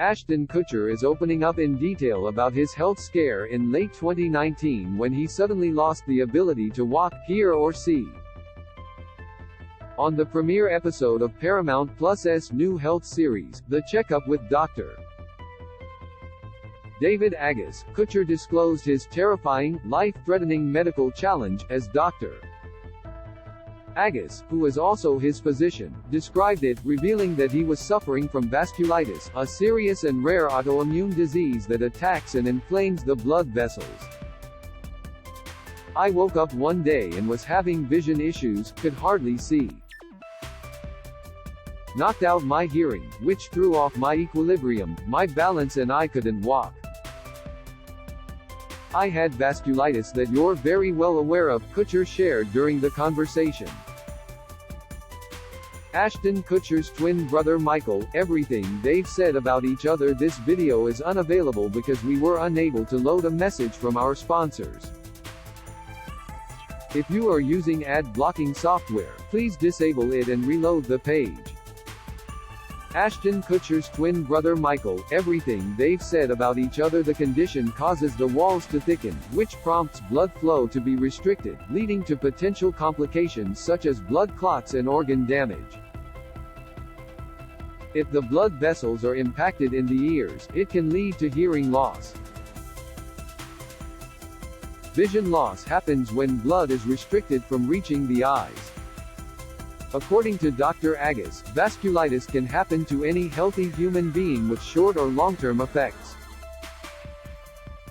Ashton Kutcher is opening up in detail about his health scare in late 2019 when he suddenly lost the ability to walk, hear or see. On the premiere episode of Paramount Plus's new health series, The Checkup with Dr. David Agus, Kutcher disclosed his terrifying, life-threatening medical challenge as Dr. Agus, who is also his physician, described it, revealing that he was suffering from vasculitis, a serious and rare autoimmune disease that attacks and inflames the blood vessels. I woke up one day and was having vision issues, could hardly see. Knocked out my hearing, which threw off my equilibrium, my balance, and I couldn't walk. I had vasculitis that you're very well aware of, Kutcher shared during the conversation. Ashton Kutcher's twin brother Michael, everything they've said about each other. This video is unavailable because we were unable to load a message from our sponsors. If you are using ad blocking software, please disable it and reload the page. Ashton Kutcher's twin brother Michael, everything they've said about each other. The condition causes the walls to thicken, which prompts blood flow to be restricted, leading to potential complications such as blood clots and organ damage. If the blood vessels are impacted in the ears, it can lead to hearing loss. Vision loss happens when blood is restricted from reaching the eyes. According to Dr. Agus, vasculitis can happen to any healthy human being with short or long-term effects.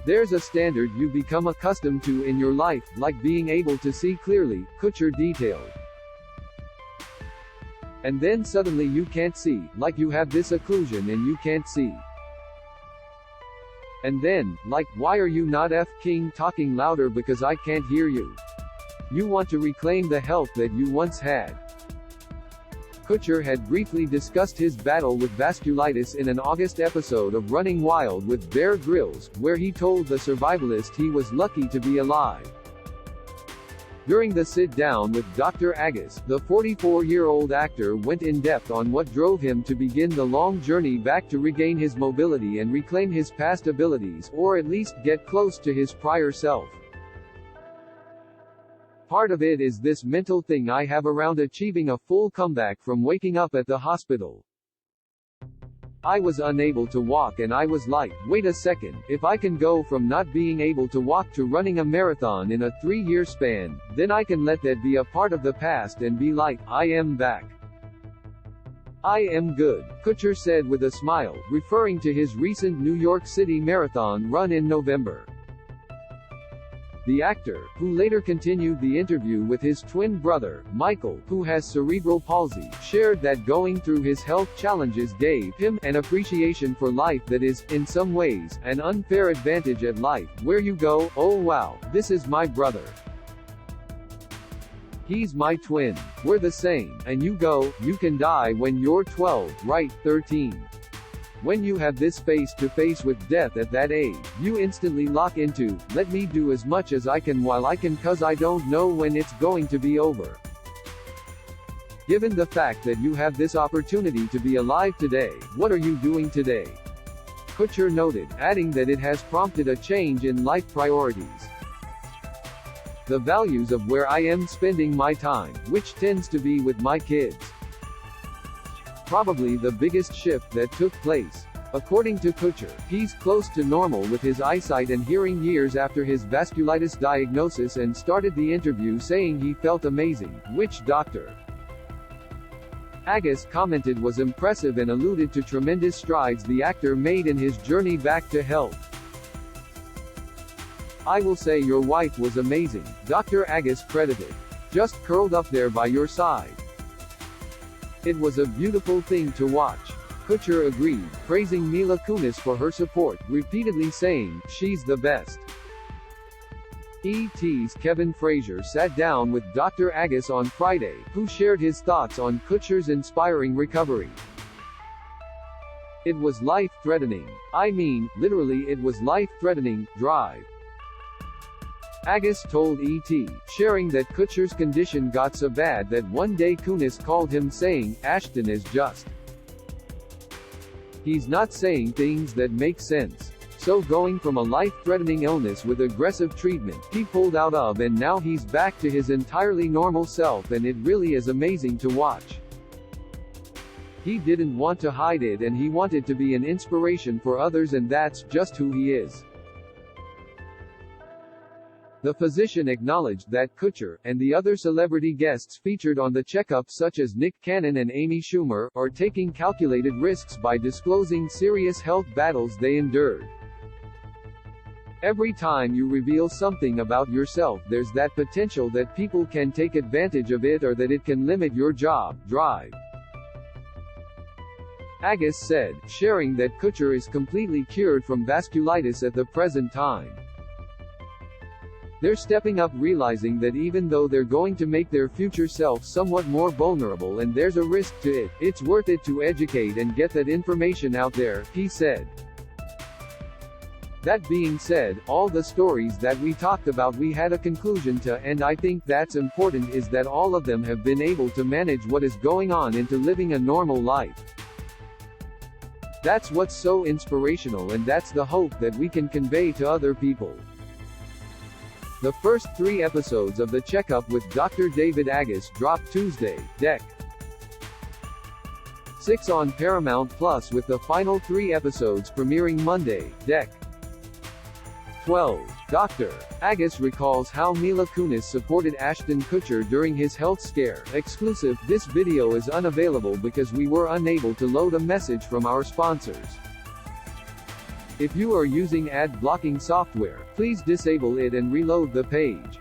There's a standard you become accustomed to in your life, like being able to see clearly, Kutcher detailed. And then suddenly you can't see, like you have this occlusion and you can't see. And then, like, why are you not f***ing talking louder because I can't hear you? You want to reclaim the health that you once had. Kutcher had briefly discussed his battle with vasculitis in an August episode of Running Wild with Bear Grylls, where he told the survivalist he was lucky to be alive. During the sit-down with Dr. Agus, the 44-year-old actor went in depth on what drove him to begin the long journey back to regain his mobility and reclaim his past abilities, or at least get close to his prior self. Part of it is this mental thing I have around achieving a full comeback from waking up at the hospital. I was unable to walk and I was like, wait a second, if I can go from not being able to walk to running a marathon in a 3-year span, then I can let that be a part of the past and be like, I am back. I am good, Kutcher said with a smile, referring to his recent New York City marathon run in November. The actor, who later continued the interview with his twin brother, Michael, who has cerebral palsy, shared that going through his health challenges gave him an appreciation for life that is, in some ways, an unfair advantage at life, where you go, oh wow, this is my brother. He's my twin. We're the same, and you go, you can die when you're 12, right, 13. When you have this face-to-face with death at that age, you instantly lock into, let me do as much as I can while I can, cause I don't know when it's going to be over. Given the fact that you have this opportunity to be alive today, what are you doing today? Kutcher noted, adding that it has prompted a change in life priorities. The values of where I am spending my time, which tends to be with my kids. Probably the biggest shift that took place. According to Kutcher, he's close to normal with his eyesight and hearing years after his vasculitis diagnosis, and started the interview saying he felt amazing, which Dr. Agus commented was impressive and alluded to tremendous strides the actor made in his journey back to health. I will say your wife was amazing, Dr. Agus credited. Just curled up there by your side. It was a beautiful thing to watch. Kutcher agreed, praising Mila Kunis for her support, repeatedly saying, she's the best. ET's Kevin Frazier sat down with Dr. Agus on Friday, who shared his thoughts on Kutcher's inspiring recovery. It was life-threatening. I mean, literally it was life-threatening, drive. Agus told ET, sharing that Kutcher's condition got so bad that one day Kunis called him saying, Ashton is just. He's not saying things that make sense. So going from a life-threatening illness with aggressive treatment, he pulled out of, and now he's back to his entirely normal self, and it really is amazing to watch. He didn't want to hide it, and he wanted to be an inspiration for others, and that's just who he is. The physician acknowledged that Kutcher, and the other celebrity guests featured on the checkup such as Nick Cannon and Amy Schumer, are taking calculated risks by disclosing serious health battles they endured. Every time you reveal something about yourself, there's that potential that people can take advantage of it or that it can limit your job, drive. Agus said, sharing that Kutcher is completely cured from vasculitis at the present time. They're stepping up, realizing that even though they're going to make their future self somewhat more vulnerable and there's a risk to it, it's worth it to educate and get that information out there, he said. That being said, all the stories that we talked about we had a conclusion to, and I think that's important, is that all of them have been able to manage what is going on into living a normal life. That's what's so inspirational, and that's the hope that we can convey to other people. The first 3 episodes of the Checkup with Dr. David Agus dropped Tuesday, Dec. 6 on Paramount Plus, with the final 3 episodes premiering Monday, Dec. 12. Dr. Agus recalls how Mila Kunis supported Ashton Kutcher during his health scare. Exclusive. This video is unavailable because we were unable to load a message from our sponsors. If you are using ad blocking software, please disable it and reload the page.